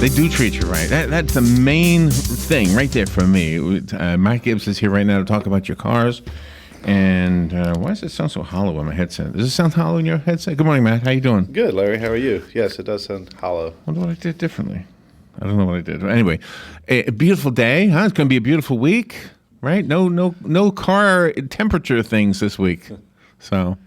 They do treat you right. That's the main thing right there for me. Matt Gibbs is here right now to talk about your cars. And why does it sound so hollow on my headset? Does it sound hollow in your headset? Good morning, Matt. How you doing? Good, Larry. How are you? Yes, it does sound hollow. I wonder what I did differently. I don't know what I did. Anyway, a beautiful day, huh? It's going to be a beautiful week, right? No car temperature things this week. So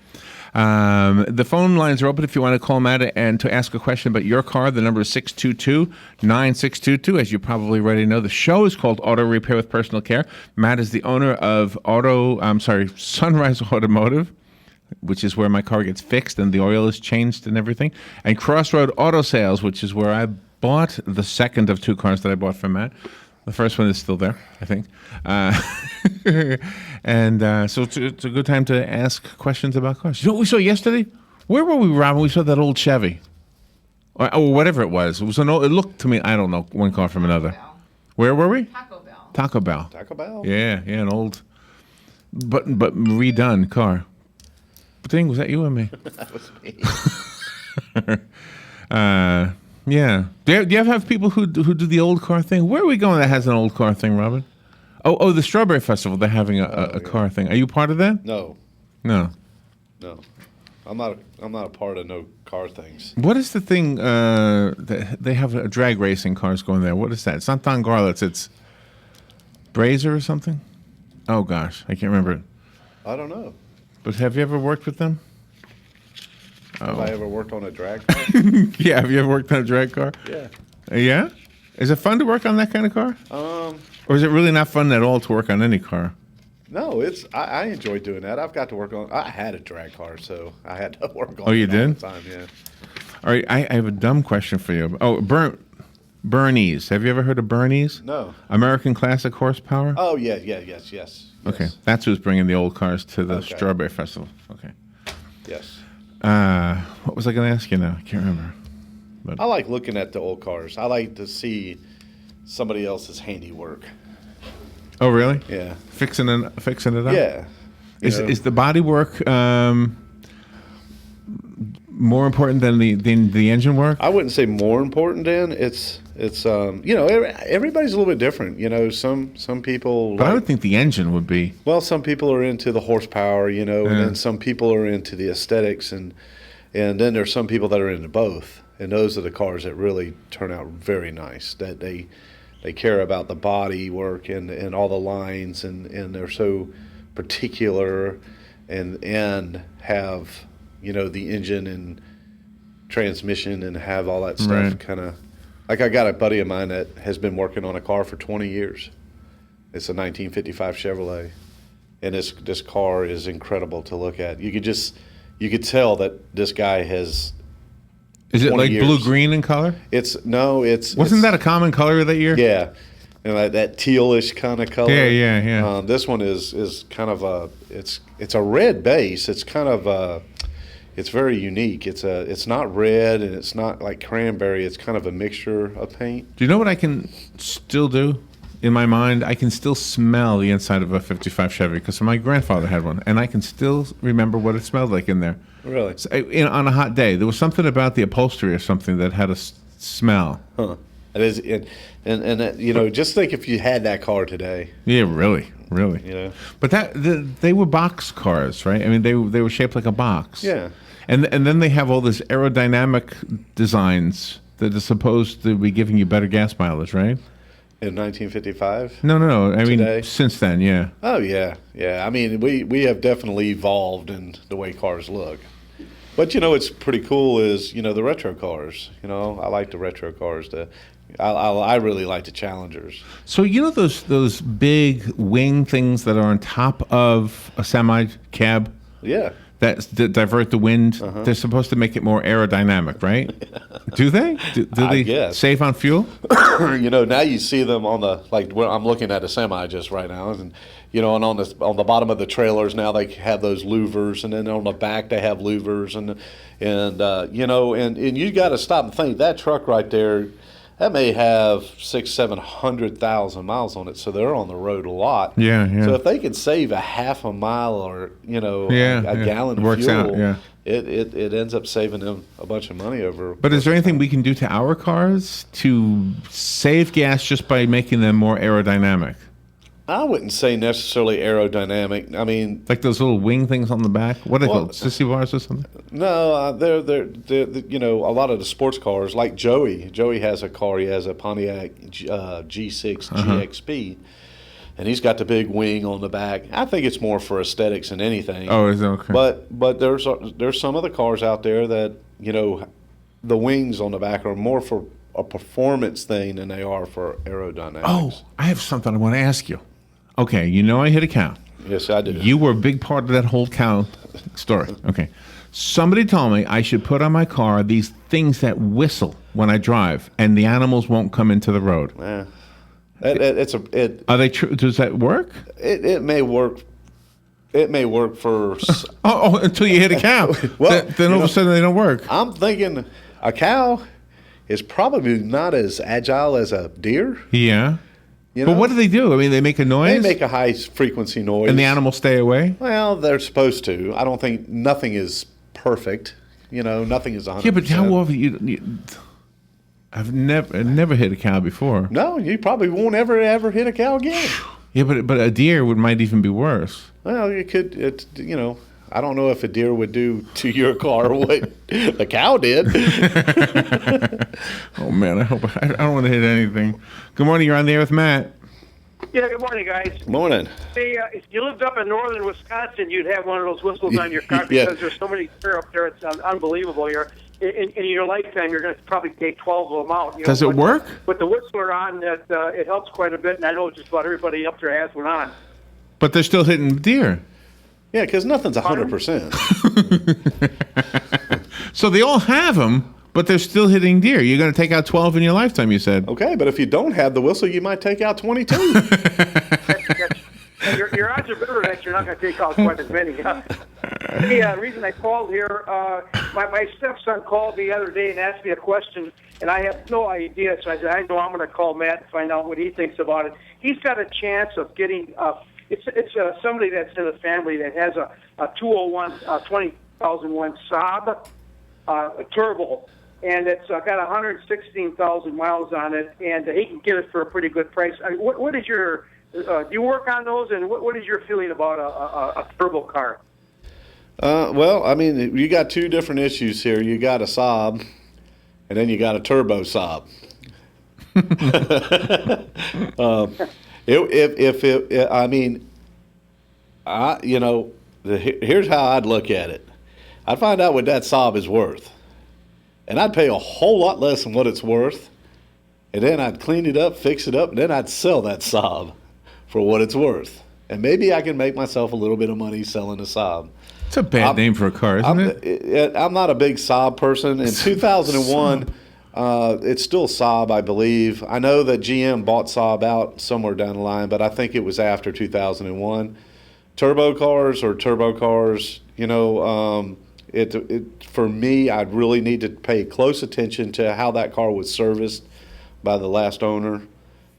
the phone lines are open if you want to call Matt and to ask a question about your car. The number is 622-9622. As you probably already know, the show is called Auto Repair with Personal Care. Matt is the owner of Sunrise Automotive, which is where my car gets fixed and the oil is changed and everything. And Crossroad Auto Sales, which is where I bought the second of two cars that I bought from Matt. The first one is still there, I think. So it's a good time to ask questions about cars. You know what we saw yesterday? Where were we, Robin? We saw that old Chevy. Or whatever it was. It looked to me, I don't know, one car from another. Bell. Where were we? Taco Bell. Taco Bell. Taco Bell? Yeah, an old, but redone car. Thing, was that you or me? That was me. Yeah. Do you ever have people who do the old car thing? Where are we going that has an old car thing, Robin? Oh, the Strawberry Festival. They're having a car thing. Are you part of that? No. I'm not a part of no car things. What is the thing? They have drag racing cars going there. What is that? It's not Don Garlits. It's Brazer or something. Oh gosh, I can't remember it. I don't know. But have you ever worked with them? Have I ever worked on a drag car? Yeah, have you ever worked on a drag car? Yeah. Yeah? Is it fun to work on that kind of car? Or is it really not fun at all to work on any car? No, I enjoy doing that. I've got to work on. I had a drag car, so I had to work on. Oh, you it did? all the time, yeah. All right, I have a dumb question for you. Oh, Bernese. Have you ever heard of Bernese? No. American Classic Horsepower? Oh yes. Okay, Yes. that's who's bringing the old cars to the Okay. Strawberry Festival. Okay. Yes. What was I going to ask you now? I can't remember. I like looking at the old cars. I like to see somebody else's handiwork. Oh, really? Yeah. Fixing it up? Yeah. Is the body work more important than the engine work? I wouldn't say more important than it's everybody's a little bit different. Some people. But I would think the engine would be. Well, some people are into the horsepower, and then some people are into the aesthetics, and then there's some people that are into both, and those are the cars that really turn out very nice. That they care about the body work and all the lines, and they're so particular, and have the engine and transmission and have all that stuff Right. kind of. Like I got a buddy of mine that has been working on a car for 20 years. It's a 1955 Chevrolet, and this car is incredible to look at. You could tell that this guy has. Is it 20 like years. blue-green in color? Wasn't that a common color that year? Yeah, and like that tealish kind of color. Yeah. This one is kind of it's a red base. It's kind of it's very unique. It's not red and it's not like cranberry. It's kind of a mixture of paint. Do you know what I can still do in my mind? I can still smell the inside of a 55 Chevy because my grandfather had one, and I can still remember what it smelled like in there. Really? So, on a hot day, there was something about the upholstery or something that had a smell. Huh. It is, and just think if you had that car today. Yeah, really. But they were box cars, right? I mean, they were shaped like a box. Yeah. And then they have all this aerodynamic designs that are supposed to be giving you better gas mileage, right? In 1955? No. I Today? mean, since then, yeah. Oh, yeah. I mean, we have definitely evolved in the way cars look. But, what's pretty cool is, the retro cars. I like the retro cars. I really like the Challengers. So, those big wing things that are on top of a semi-cab? Yeah. That divert the wind? Uh-huh. They're supposed to make it more aerodynamic, right? Do they? Do they guess. save on fuel? Now you see them on I'm looking at a semi just right now, and and on the bottom of the trailers now they have those louvers, and then on the back they have louvers, and you got to stop and think that truck right there. that may have 600,000-700,000 miles on it, so they're on the road a lot. Yeah. So if they can save a half a mile or a gallon of works fuel, out, yeah. it ends up saving them a bunch of money over. But is there anything we can do to our cars to save gas just by making them more aerodynamic? I wouldn't say necessarily aerodynamic. I mean, like those little wing things on the back. What are they called? Sissy bars or something? No, they're a lot of the sports cars. Like Joey. Joey has a car. He has a Pontiac G6 GXP, and he's got the big wing on the back. I think it's more for aesthetics than anything. Oh, is it okay? But there's some of the cars out there that the wings on the back are more for a performance thing than they are for aerodynamics. Oh, I have something I want to ask you. Okay, I hit a cow. Yes, I do. You were a big part of that whole cow story. Okay. Somebody told me I should put on my car these things that whistle when I drive, and the animals won't come into the road. Yeah. Are they true? Does that work? It may work. It may work for... until you hit a cow. Well, then all of a sudden they don't work. I'm thinking a cow is probably not as agile as a deer. Yeah. But what do they do? I mean, they make a noise? They make a high-frequency noise. And the animals stay away? Well, they're supposed to. I don't think nothing is perfect. Nothing is 100%. Yeah, but how often I've never hit a cow before. No, you probably won't ever hit a cow again. Yeah, but a deer might even be worse. Well, you could, I don't know if a deer would do to your car what a cow did. Oh, man, I don't want to hit anything. Good morning. You're on the air with Matt. Yeah, good morning, guys. Morning. Hey, if you lived up in northern Wisconsin, you'd have one of those whistles on your car because there's so many deer up there. It's unbelievable. In your lifetime, you're going to probably take 12 of them out. Does it work? With the whistler on, it helps quite a bit, and I know just about everybody up there has one on. But they're still hitting deer. Yeah, because nothing's 100%. So they all have them, but they're still hitting deer. You're going to take out 12 in your lifetime, you said. Okay, but if you don't have the whistle, you might take out 22. Your odds are better that you're not going to take out quite as many. The reason I called here, my stepson called me the other day and asked me a question, and I have no idea. So I said, I know I'm going to call Matt and find out what he thinks about it. He's got a chance of getting it's somebody that's in the family that has a 201 2001 Saab turbo, and it's got 116,000 miles on it, and he can get it for a pretty good price. I mean, what is your do you work on those, and what is your feeling about a turbo car? Well, I mean, you got two different issues here. You got a Saab, and then you got a turbo Saab. Here's how I'd look at it. I'd find out what that Saab is worth, and I'd pay a whole lot less than what it's worth, and then I'd clean it up, fix it up, and then I'd sell that Saab for what it's worth. And maybe I can make myself a little bit of money selling a Saab. It's a bad name for a car, isn't it? I'm not a big Saab person. In 2001, it's still Saab, I believe. I know that GM bought Saab out somewhere down the line, but I think it was after 2001. Turbo cars, for me, I'd really need to pay close attention to how that car was serviced by the last owner.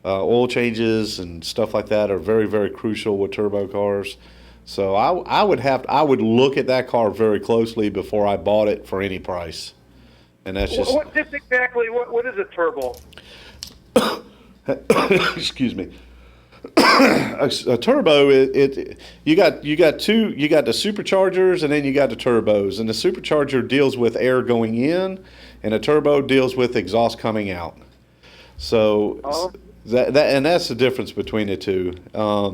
Oil changes and stuff like that are very, very crucial with turbo cars. So I would look at that car very closely before I bought it for any price. And that's just what is a turbo? Excuse me. A turbo, you got the superchargers and then you got the turbos, and the supercharger deals with air going in, and a turbo deals with exhaust coming out. So that's the difference between the two. Are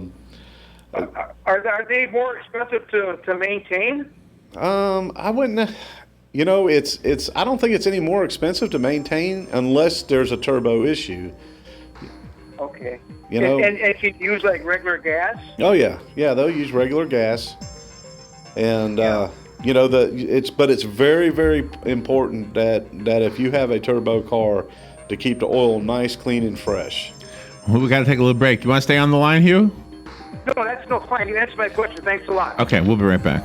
they more expensive to maintain? I wouldn't. It's. I don't think it's any more expensive to maintain unless there's a turbo issue. Okay. And if you use like regular gas? Oh yeah, they'll use regular gas, and it's very, very important that if you have a turbo car, to keep the oil nice, clean, and fresh. Well, we got to take a little break. You want to stay on the line, Hugh? No, that's no fine. You answered my question. Thanks a lot. Okay, we'll be right back.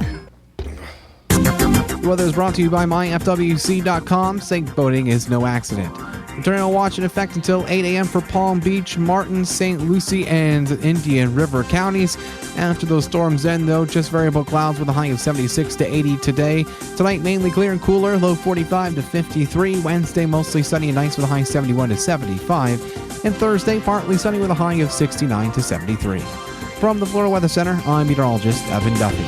The weather is brought to you by myfwc.com. Safe boating is no accident. Tornado watch in effect until 8 a.m. for Palm Beach, Martin, St. Lucie, and Indian River counties. After those storms end, though, just variable clouds with a high of 76 to 80 today. Tonight, mainly clear and cooler, low 45 to 53. Wednesday, mostly sunny and nice with a high 71 to 75. And Thursday, partly sunny with a high of 69 to 73. From the Florida Weather Center, I'm meteorologist Evan Duffy.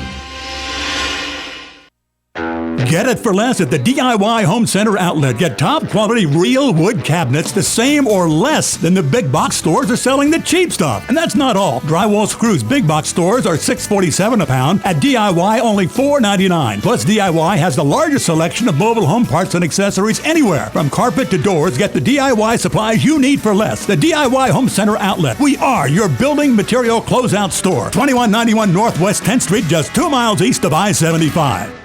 Get it for less at the DIY Home Center outlet. Get top quality real wood cabinets the same or less than the big box stores are selling the cheap stuff. And that's not all. Drywall screws big box stores are $6.47 a pound. At DIY, only $4.99. Plus, DIY has the largest selection of mobile home parts and accessories anywhere. From carpet to doors, get the DIY supplies you need for less. The DIY Home Center outlet. We are your building material closeout store. 2191 Northwest 10th Street, just 2 miles east of I-75.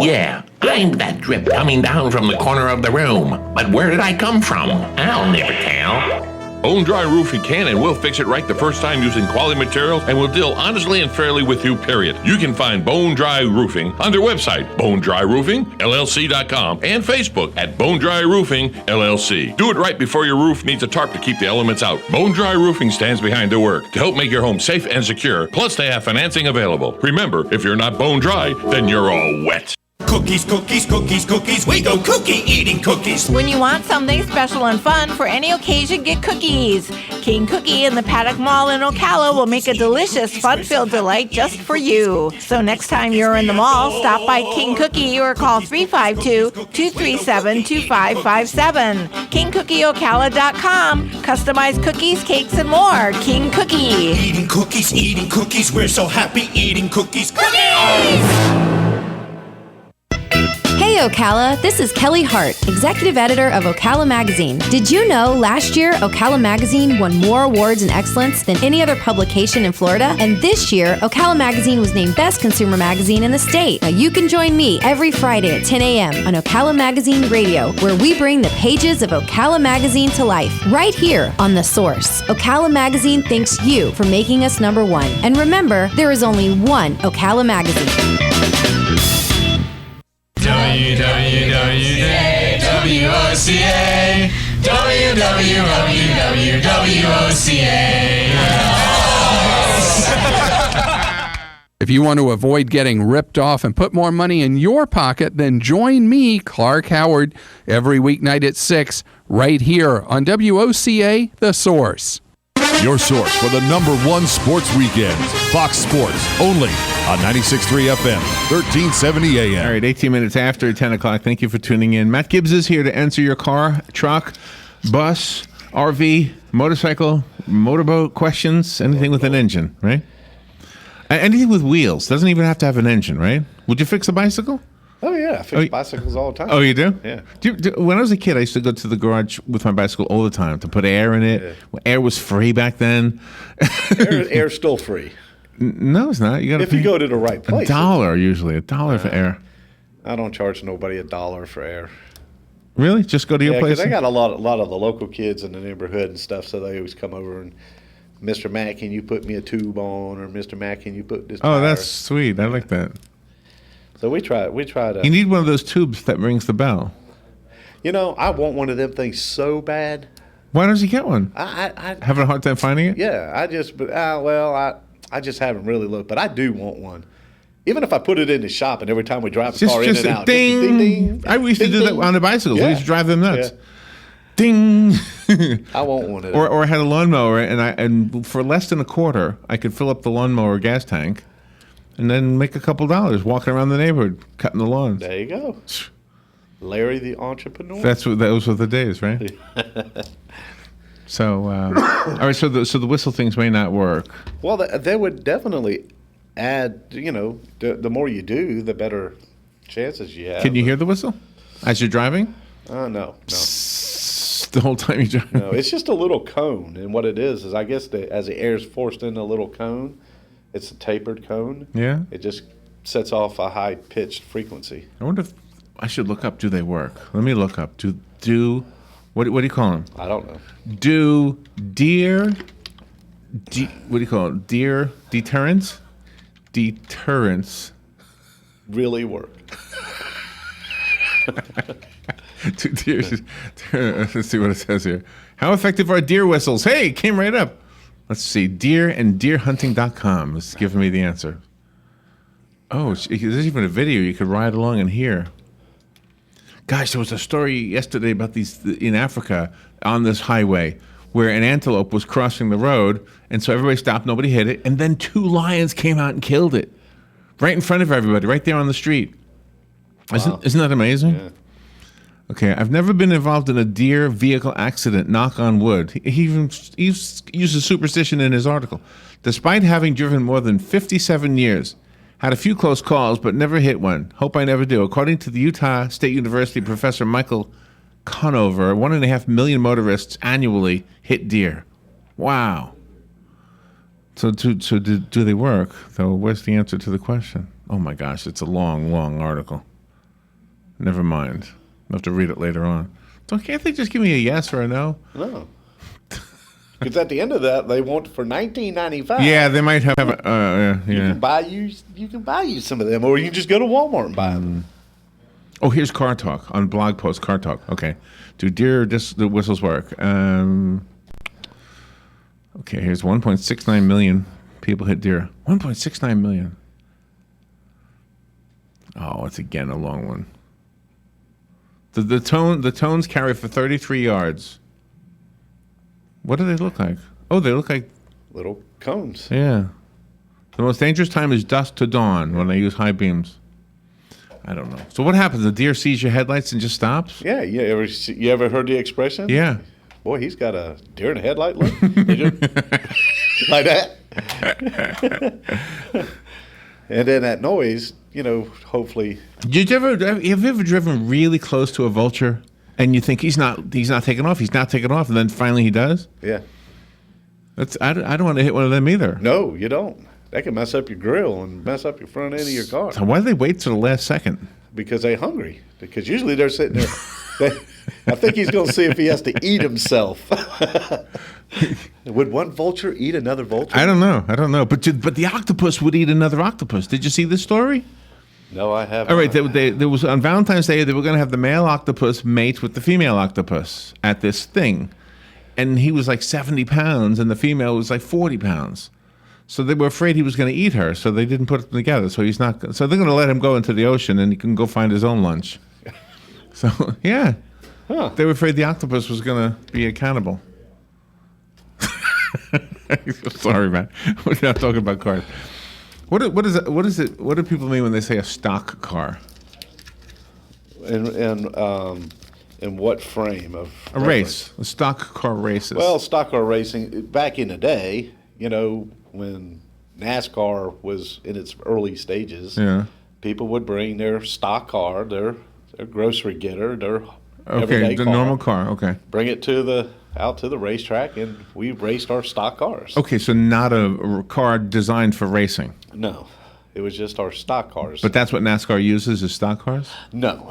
Yeah, I'm that drip coming down from the corner of the room. But where did I come from? I'll never tell. Bone Dry Roofing can and will fix it right the first time using quality materials and will deal honestly and fairly with you, period. You can find Bone Dry Roofing on their website, bonedryroofingllc.com, and Facebook at Bone Dry Roofing LLC. Do it right before your roof needs a tarp to keep the elements out. Bone Dry Roofing stands behind their work to help make your home safe and secure. Plus, they have financing available. Remember, if you're not bone dry, then you're all wet. Cookies, cookies, cookies, cookies. We go cookie eating cookies. When you want something special and fun for any occasion, get cookies. King Cookie in the Paddock Mall in Ocala will make a delicious, fun-filled delight just for you. So next time you're in the mall, stop by King Cookie or call 352-237-2557. KingCookieOcala.com. Customized cookies, cakes, and more. King Cookie. Eating cookies. We're so happy eating cookies. Cookies! Hey Ocala, this is Kelly Hart, Executive Editor of Ocala Magazine. Did you know last year Ocala Magazine won more awards in excellence than any other publication in Florida? And this year, Ocala Magazine was named Best Consumer Magazine in the state. Now you can join me every Friday at 10 a.m. on Ocala Magazine Radio, where we bring the pages of Ocala Magazine to life, right here on The Source. Ocala Magazine thanks you for making us number one. And remember, there is only one Ocala Magazine. WWWOCA, WWWOCA. If you want to avoid getting ripped off and put more money in your pocket, then join me, Clark Howard, every weeknight at 6, right here on WOCA, The Source. Your source for the #1 sports weekends, Fox Sports, only on 96.3 FM, 1370 AM. All right, 18 minutes after 10 o'clock. Thank you for tuning in. Matt Gibbs is here to answer your car, truck, bus, RV, motorcycle, motorboat questions, anything with an engine, right? Anything with wheels. Doesn't even have to have an engine, right? Would you fix a bicycle? Oh, yeah. I fix bicycles all the time. Oh, you do? Yeah. When I was a kid, I used to go to the garage with my bicycle all the time to put air in it. Yeah. Air was free back then. Air's still free. No, it's not. You got if you go to the right place. $1 usually. $1 for air. I don't charge nobody $1 for air. Really? Just go to your place? I got a lot of the local kids in the neighborhood and stuff, so they always come over and, Mr. Matt, can you put me a tube on? Or Mr. Matt, can you put this tire? That's sweet. I like that. So we try to. You need one of those tubes that rings the bell. You know, I want one of them things so bad. Why don't you get one? I having a hard time finding it. Yeah, I just haven't really looked, but I do want one. Even if I put it in the shop, and every time we drive the car in and out, ding, ding, ding. I used to do that on the bicycles. Yeah. We used to drive them nuts. Yeah. Ding. I want one of them. Or I had a lawnmower, and for less than $0.25, I could fill up the lawnmower gas tank. And then make a couple dollars walking around the neighborhood, cutting the lawns. There you go. Larry the entrepreneur. Those were the days, right? So, all right. So the whistle things may not work. Well, they would definitely add. You know, the more you do, the better chances you have. Can you hear the whistle as you're driving? No. The whole time you're driving. No, it's just a little cone, and what it is I guess as the air is forced in a little cone. It's a tapered cone. Yeah. It just sets off a high-pitched frequency. I wonder if I should look up. Do they work? Let me look up. Do what do you call them? I don't know. What do you call it? Deer deterrence? Deterrence. Really work. Two deer. Let's see what it says here. How effective are deer whistles? Hey, it came right up. Let's see. Deer and deerhunting.com is giving me the answer. Oh, there's even a video you could ride along and hear. Gosh, there was a story yesterday about these in Africa on this highway where an antelope was crossing the road, and so everybody stopped, nobody hit it, and then 2 lions came out and killed it. Right in front of everybody, right there on the street. Wow. Isn't that amazing? Yeah. Okay, I've never been involved in a deer vehicle accident, knock on wood. He uses superstition in his article. Despite having driven more than 57 years, had a few close calls, but never hit one. Hope I never do. According to the Utah State University professor Michael Conover, 1.5 million motorists annually hit deer. Wow. So do they work? Though, where's the answer to the question? Oh my gosh, it's a long, long article. Never mind. I'll have to read it later on. So can't they just give me a yes or a no? No. Because at the end of that, they want for $19.95. Yeah, they might have. Yeah. You can buy you some of them, or you can just go to Walmart and buy them. Oh, here's Car Talk on blog post. Car Talk. Okay, do deer the whistles work? Okay, here's 1.69 million people hit deer. 1.69 million. Oh, it's again a long one. The tones carry for 33 yards. What do they look like? Oh, they look like little cones. Yeah. The most dangerous time is dusk to dawn when they use high beams. I don't know. So what happens? The deer sees your headlights and just stops? Yeah. You ever heard the expression? Yeah. Boy, he's got a deer in the headlight look. Like that. And then that noise, hopefully. Have you ever driven really close to a vulture and you think he's not taking off, and then finally he does? Yeah. I don't want to hit one of them either. No, you don't. That can mess up your grill and mess up your front end of your car. So why do they wait till the last second? Because they're hungry. Because usually they're sitting there. I think he's going to see if he has to eat himself. Would one vulture eat another vulture? I don't know. But the octopus would eat another octopus. Did you see this story? No, I haven't. All right. There was on Valentine's Day. They were going to have the male octopus mate with the female octopus at this thing, and he was like 70 pounds, and the female was like 40 pounds. So they were afraid he was going to eat her, so they didn't put them together. So he's not. So they're going to let him go into the ocean, and he can go find his own lunch. So yeah, They were afraid the octopus was going to be accountable. Sorry, man. We're not talking about cars. What is it? What do people mean when they say a stock car? In what frame of a race? A stock car races. Well, stock car racing back in the day, when NASCAR was in its early stages, people would bring their stock car, their grocery getter, their everyday car, normal car. Okay, bring it out to the racetrack, and we raced our stock cars. Okay, so not a car designed for racing. No, it was just our stock cars. But that's what NASCAR uses, is stock cars? No.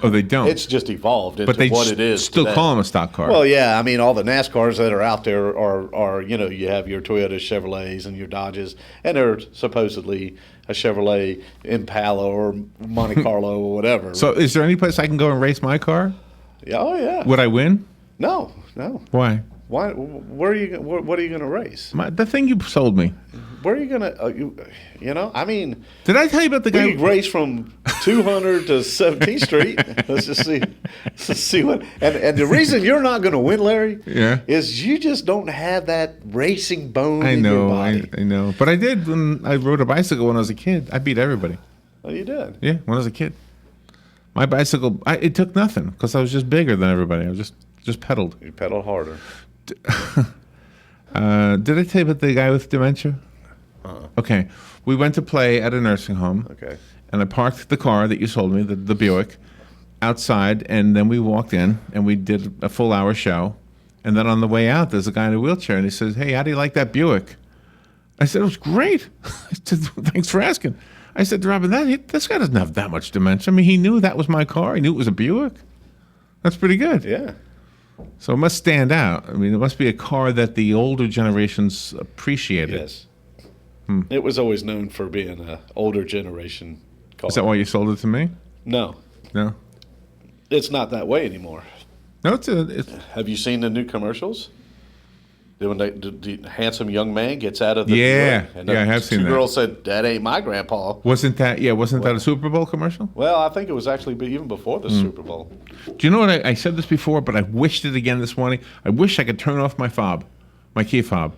Oh, they don't? It's just evolved into what it is still today. Call them a stock car. Well, yeah. I mean, all the NASCARs that are out there are you have your Toyotas, Chevrolets, and your Dodges, and they're supposedly a Chevrolet Impala or Monte Carlo or whatever. So is there any place I can go and race my car? Yeah, oh, yeah. Would I win? No. Why? Why? Where are you? What are you going to race? The thing you sold me. Where are you going to? I mean. Did I tell you about the guy? We race from 200 to 17th Street. Let's just see what. And the reason you're not going to win, Larry, is you just don't have that racing bone in your body. I know. But I did when I rode a bicycle when I was a kid. I beat everybody. Oh, you did? Yeah, when I was a kid. My bicycle, it took nothing because I was just bigger than everybody. I was just pedaled. You pedaled harder. Did I tell you about the guy with dementia? Okay. We went to play at a nursing home. Okay. And I parked the car that you sold me, the Buick, outside, and then we walked in and we did a full hour show. And then on the way out, there's a guy in a wheelchair, and he says, "Hey, how do you like that Buick?" I said, "It was great." I said, "Thanks for asking." I said to Robin, this guy doesn't have that much dementia. I mean, he knew that was my car. He knew it was a Buick. That's pretty good. Yeah. So it must stand out. I mean, it must be a car that the older generations appreciated. Yes. It was always known for being an older generation car. Is that why you sold it to me? No. No? it's not that way anymore. No, it's Have you seen the new commercials? When the handsome young man gets out of the and I have seen that. Two girls said, "That ain't my grandpa." Wasn't that a Super Bowl commercial? Well, I think it was actually even before the Super Bowl. Do you know what? I said this before, but I wished it again this morning. I wish I could turn off my fob, my key fob.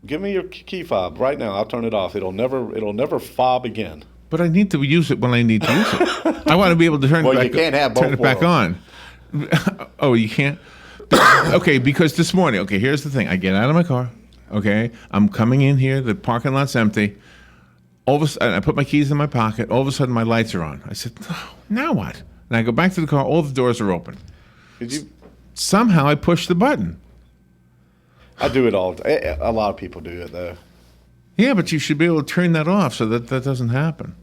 Give me your key fob right now. I'll turn it off. It'll never fob again. But I need to use it when I need to use it. I want to be able to turn it back. Well, you can't have both turn it back on. Oh, you can't. Okay, because this morning. Okay, here's the thing. I get out of my car. Okay, I'm coming in here. The parking lot's empty. All of a sudden, I put my keys in my pocket. All of a sudden, my lights are on. I said, oh, now what? And I go back to the car. All the doors are open. Somehow, I push the button. I do it all. A lot of people do it though. Yeah, but you should be able to turn that off so that doesn't happen.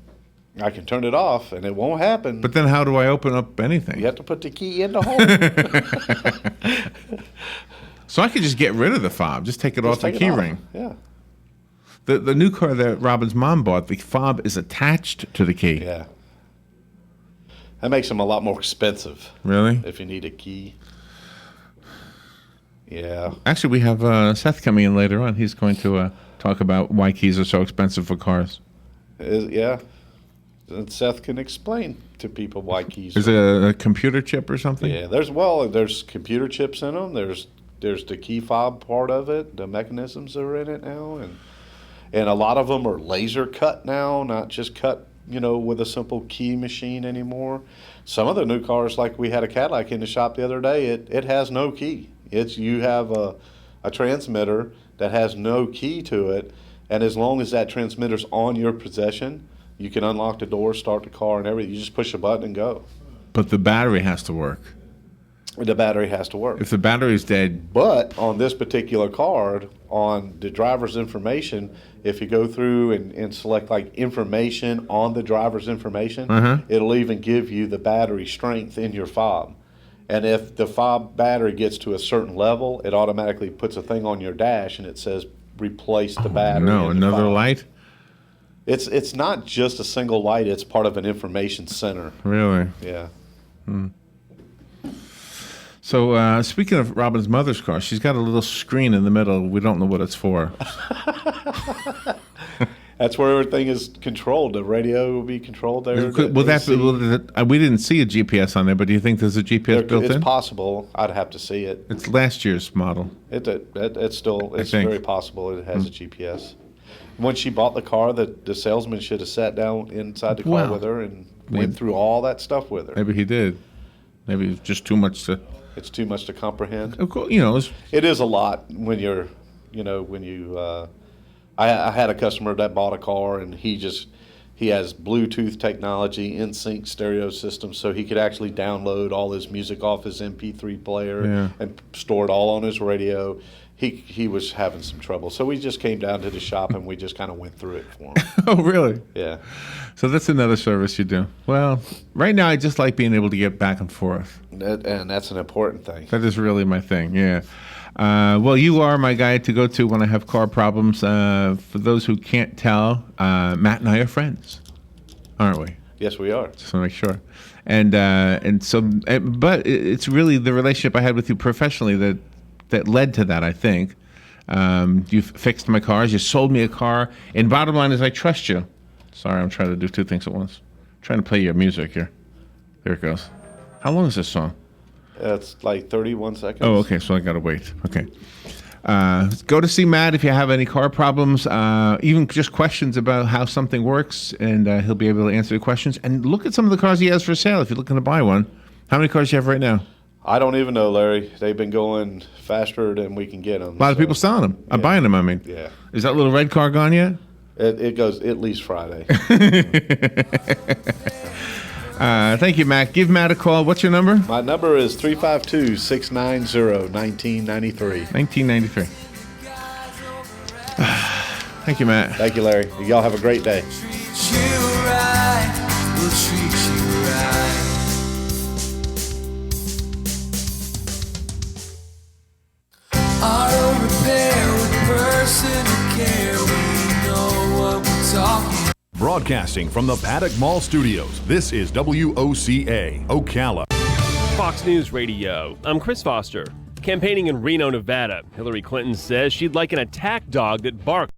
I can turn it off, and it won't happen. But then how do I open up anything? You have to put the key in the hole. So I could just get rid of the fob. Just take it off the key ring. Yeah. The new car that Robin's mom bought, the fob is attached to the key. Yeah. That makes them a lot more expensive. Really? If you need a key. Yeah. Actually, we have Seth coming in later on. He's going to talk about why keys are so expensive for cars. Yeah. And Seth can explain to people why keys. Is it a computer chip or something? Yeah. There's computer chips in them. There's the key fob part of it. The mechanisms are in it now, and a lot of them are laser cut now, not just cut with a simple key machine anymore. Some of the new cars, like we had a Cadillac in the shop the other day, it has no key. You have a transmitter that has no key to it, and as long as that transmitter's on your possession, you can unlock the door, start the car, and everything. You just push a button and go. But the battery has to work. The battery has to work. If the battery's dead. But on this particular card, on the driver's information, if you go through and select like information on the driver's information, it'll even give you the battery strength in your fob. And if the fob battery gets to a certain level, it automatically puts a thing on your dash and it says replace the battery. No, another light? It's not just a single light, it's part of an information center. Really? Yeah. So speaking of Robin's mother's car, she's got a little screen in the middle. We don't know what it's for. That's where everything is controlled. The radio will be controlled there. We didn't see a GPS on there, but do you think there's a GPS built in? It's possible. I'd have to see it. It's last year's model. It's very possible it has a GPS. When she bought the car, the salesman should have sat down inside the car with her and went through all that stuff with her. Maybe he did. Maybe it's just too much to... It's too much to comprehend. Of course, it is a lot when you're, I had a customer that bought a car and he has Bluetooth technology, in-sync stereo system, so he could actually download all his music off his MP3 player and store it all on his radio. He was having some trouble, so we just came down to the shop and we just kind of went through it for him. Oh, really? Yeah. So that's another service you do. Well, right now I just like being able to get back and forth. And that's an important thing. That is really my thing, yeah. Well, you are my guy to go to when I have car problems. For those who can't tell, Matt and I are friends, aren't we? Yes, we are. Just want to make sure. But it's really the relationship I had with you professionally that led to that, I think. You fixed my cars. You sold me a car. And bottom line is I trust you. Sorry, I'm trying to do two things at once. I'm trying to play your music here. There it goes. How long is this song? It's like 31 seconds. Oh, okay, so I got to wait. Okay. Go to see Matt if you have any car problems, even just questions about how something works, and he'll be able to answer your questions. And look at some of the cars he has for sale if you're looking to buy one. How many cars do you have right now? I don't even know, Larry. They've been going faster than we can get them. A lot of people selling them. I'm buying them, I mean. Yeah. Is that little red car gone yet? It goes at least Friday. Thank you, Matt. Give Matt a call. What's your number? My number is 352-690-1993. 1993. Thank you, Matt. Thank you, Larry. Y'all have a great day. Auto repair with personal care. We know what we're talking. Broadcasting from the Paddock Mall Studios, this is WOCA, Ocala. Fox News Radio, I'm Chris Foster. Campaigning in Reno, Nevada, Hillary Clinton says she'd like an attack dog that barks